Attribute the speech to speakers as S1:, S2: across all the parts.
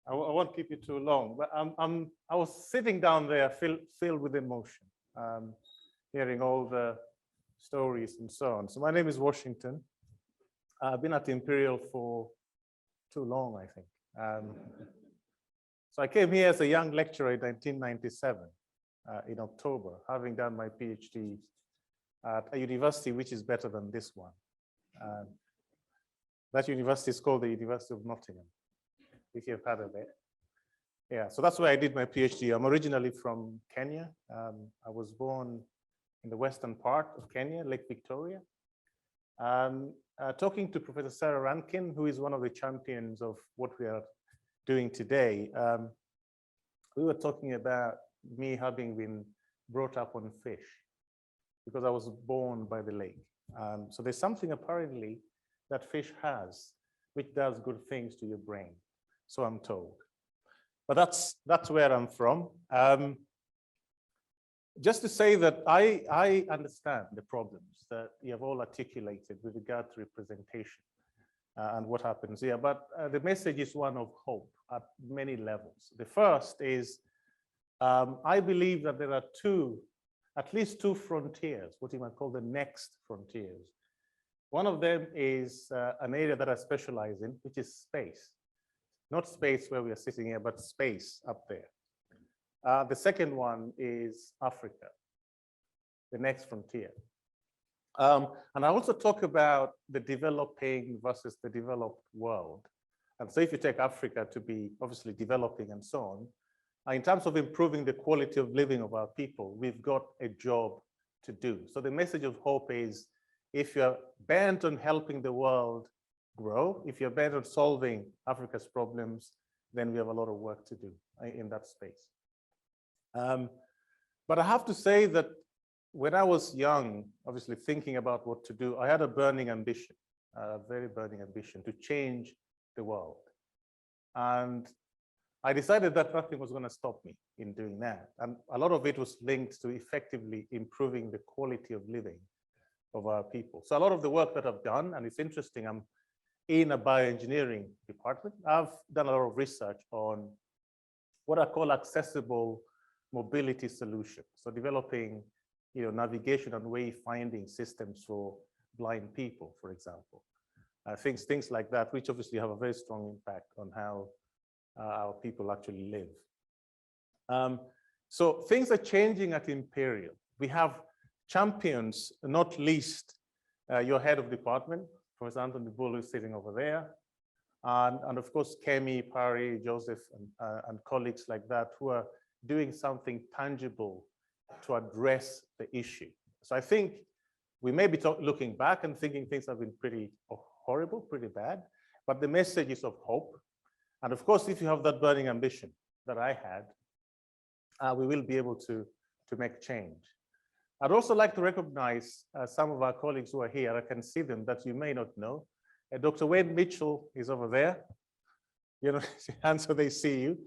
S1: I won't keep you too long, but I was sitting down there filled with emotion, hearing all the stories and so on. So my name is Washington. I've been at the Imperial for too long, I think. So I came here as a young lecturer in 1997 in October, having done my PhD at a university which is better than this one. That university is called the University of Nottingham, if you've heard of it. Yeah, so that's where I did my PhD. I'm originally from Kenya. I was born in the western part of Kenya, Lake Victoria. Talking to Professor Sarah Rankin, who is one of the champions of what we are doing today, we were talking about me having been brought up on fish because I was born by the lake. So there's something apparently that fish has, which does good things to your brain. So I'm told. But that's where I'm from. Just to say that I understand the problems that you have all articulated with regard to representation and what happens here. But the message is one of hope at many levels. The first is, I believe that there are at least two frontiers, what you might call the next frontiers. One of them is an area that I specialize in, which is space. Not space where we are sitting here, but space up there. The second one is Africa, the next frontier. And I also talk about the developing versus the developed world. And so if you take Africa to be obviously developing and so on, in terms of improving the quality of living of our people, we've got a job to do. So the message of hope is, if you're bent on helping the world grow, if you're bent on solving Africa's problems, then we have a lot of work to do in that space. But I have to say that when I was young, obviously thinking about what to do, I had a burning ambition, a very burning ambition to change the world. And I decided that nothing was going to stop me in doing that. And a lot of it was linked to effectively improving the quality of living of our people. So a lot of the work that I've done, and it's interesting, I'm in a bioengineering department. I've done a lot of research on what I call accessible mobility solutions. So developing, navigation and wayfinding systems for blind people, for example. Things like that, which obviously have a very strong impact on how our people actually live. So things are changing at Imperial. We have champions, not least your head of department, Professor Anthony Bull, who's sitting over there. And of course, Kemi, Pari, Joseph, and colleagues like that who are doing something tangible to address the issue. So I think we may be looking back and thinking things have been pretty horrible, pretty bad, but the message is of hope. And of course, if you have that burning ambition that I had, we will be able to make change. I'd also like to recognize some of our colleagues who are here. I can see them that you may not know. Dr. Wayne Mitchell is over there, and so they see you.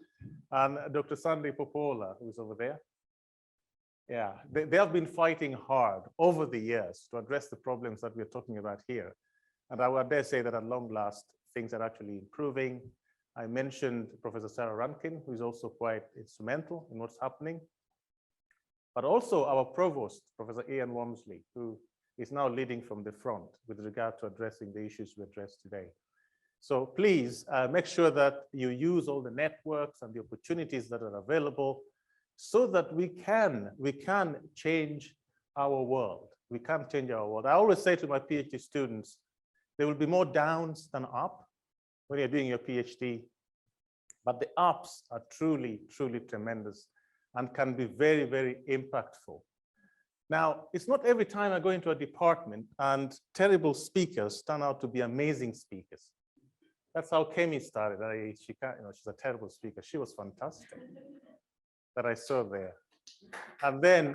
S1: And Dr. Sandy Popola, who's over there. Yeah, they have been fighting hard over the years to address the problems that we're talking about here. And I would dare say that at long last, things are actually improving. I mentioned Professor Sarah Rankin, who is also quite instrumental in what's happening. But also our provost, Professor Ian Walmsley, who is now leading from the front with regard to addressing the issues we addressed today. So please make sure that you use all the networks and the opportunities that are available so that we can change our world. We can change our world. I always say to my PhD students, there will be more downs than up when you're doing your PhD, but the ups are truly, truly tremendous and can be very, very impactful. Now, it's not every time I go into a department and terrible speakers turn out to be amazing speakers. That's how Kemi started. She's a terrible speaker. She was fantastic that I saw there. And then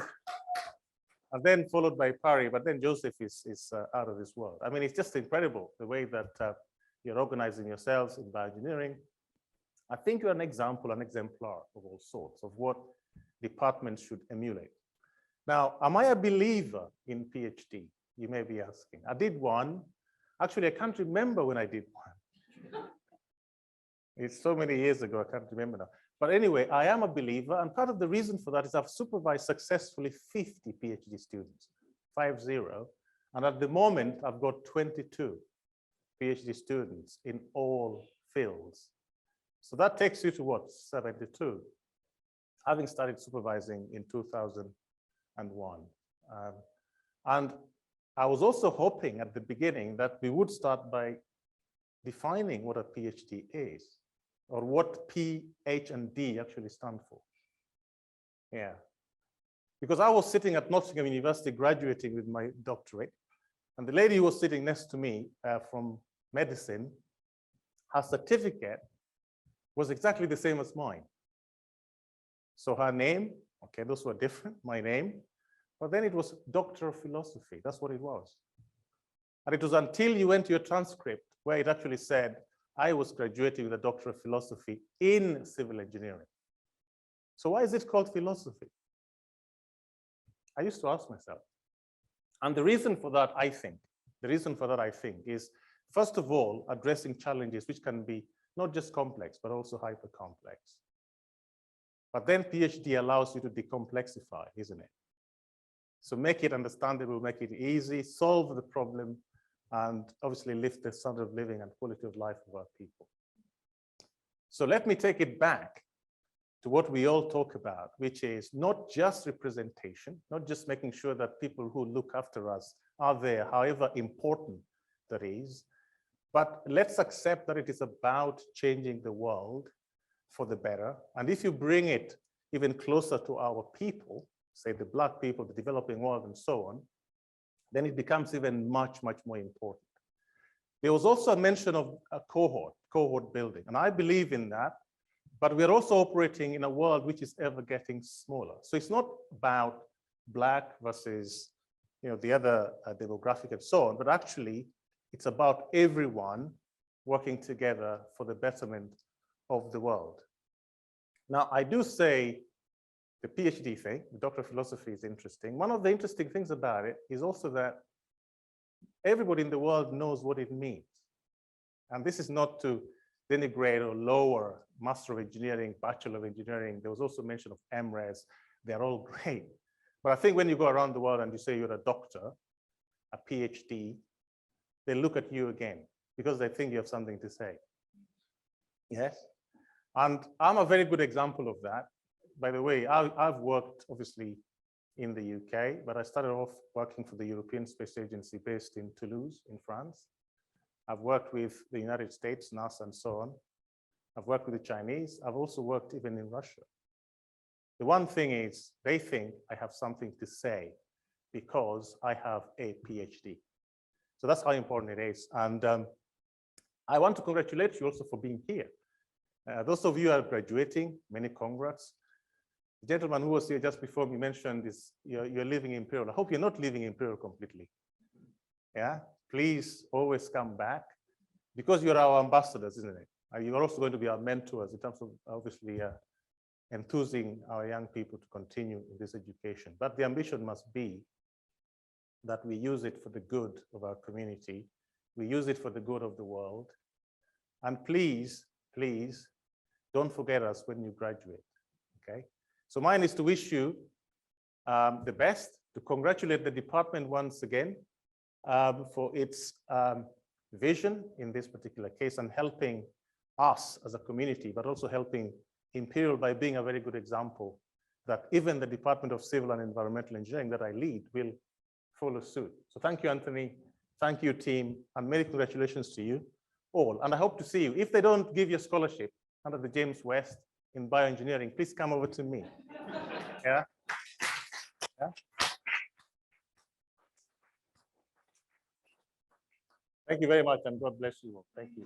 S1: followed by Pari, but then Joseph is out of this world. I mean, it's just incredible the way that you're organizing yourselves in bioengineering. I think you're an example, an exemplar of all sorts of what departments should emulate. Now, am I a believer in PhD? You may be asking. I did one. Actually, I can't remember when I did one. It's so many years ago, I can't remember now. But anyway, I am a believer, and part of the reason for that is I've supervised successfully 50 PhD students, 50. And at the moment, I've got 22 PhD students in all fields. So that takes you to what, 72, having started supervising in 2001. And I was also hoping at the beginning that we would start by defining what a PhD is, or what P, H, and D actually stand for. Yeah. Because I was sitting at Nottingham University graduating with my doctorate, and the lady who was sitting next to me from medicine, her certificate was exactly the same as mine. So her name, okay, those were different, my name, but then it was Doctor of Philosophy. That's what it was. And it was until you went to your transcript where it actually said, I was graduating with a Doctor of Philosophy in civil engineering. So why is it called philosophy? I used to ask myself. And the reason for that, I think, is, first of all, addressing challenges which can be not just complex, but also hyper-complex. But then PhD allows you to decomplexify, isn't it? So make it understandable, make it easy, solve the problem, and obviously lift the standard of living and quality of life of our people. So let me take it back to what we all talk about, which is not just representation, not just making sure that people who look after us are there, however important that is, but let's accept that it is about changing the world for the better. And if you bring it even closer to our people, say the Black people, the developing world, and so on, then it becomes even much, much more important. There was also a mention of a cohort building, and I believe in that, but we're also operating in a world which is ever getting smaller. So it's not about Black versus the other demographic and so on, but actually it's about everyone working together for the betterment of the world. Now, I do say the PhD thing, the Doctor of Philosophy, is interesting. One of the interesting things about it is also that everybody in the world knows what it means. And this is not to denigrate or lower Master of Engineering, Bachelor of Engineering. There was also mention of MRes. They're all great. But I think when you go around the world and you say you're a doctor, a PhD, they look at you again because they think you have something to say. Yes? And I'm a very good example of that. By the way, I've worked obviously in the UK, but I started off working for the European Space Agency based in Toulouse in France. I've worked with the United States, NASA, and so on. I've worked with the Chinese. I've also worked even in Russia. The one thing is they think I have something to say because I have a PhD. So that's how important it is. And I want to congratulate you also for being here. Those of you who are graduating, many congrats. The gentleman who was here just before me mentioned this, you're living Imperial. I hope you're not living Imperial completely. Yeah, please always come back because you're our ambassadors, isn't it? You're also going to be our mentors in terms of obviously enthusing our young people to continue in this education. But the ambition must be that we use it for the good of our community. We use it for the good of the world. And please, please, don't forget us when you graduate, okay? So mine is to wish you the best, to congratulate the department once again for its vision in this particular case and helping us as a community, but also helping Imperial by being a very good example that even the Department of Civil and Environmental Engineering that I lead will follow suit. So thank you, Anthony. Thank you, team, and many congratulations to you all. And I hope to see you. If they don't give you a scholarship under the James West in bioengineering, please come over to me. Yeah. Yeah. Thank you very much, and God bless you all. Thank you.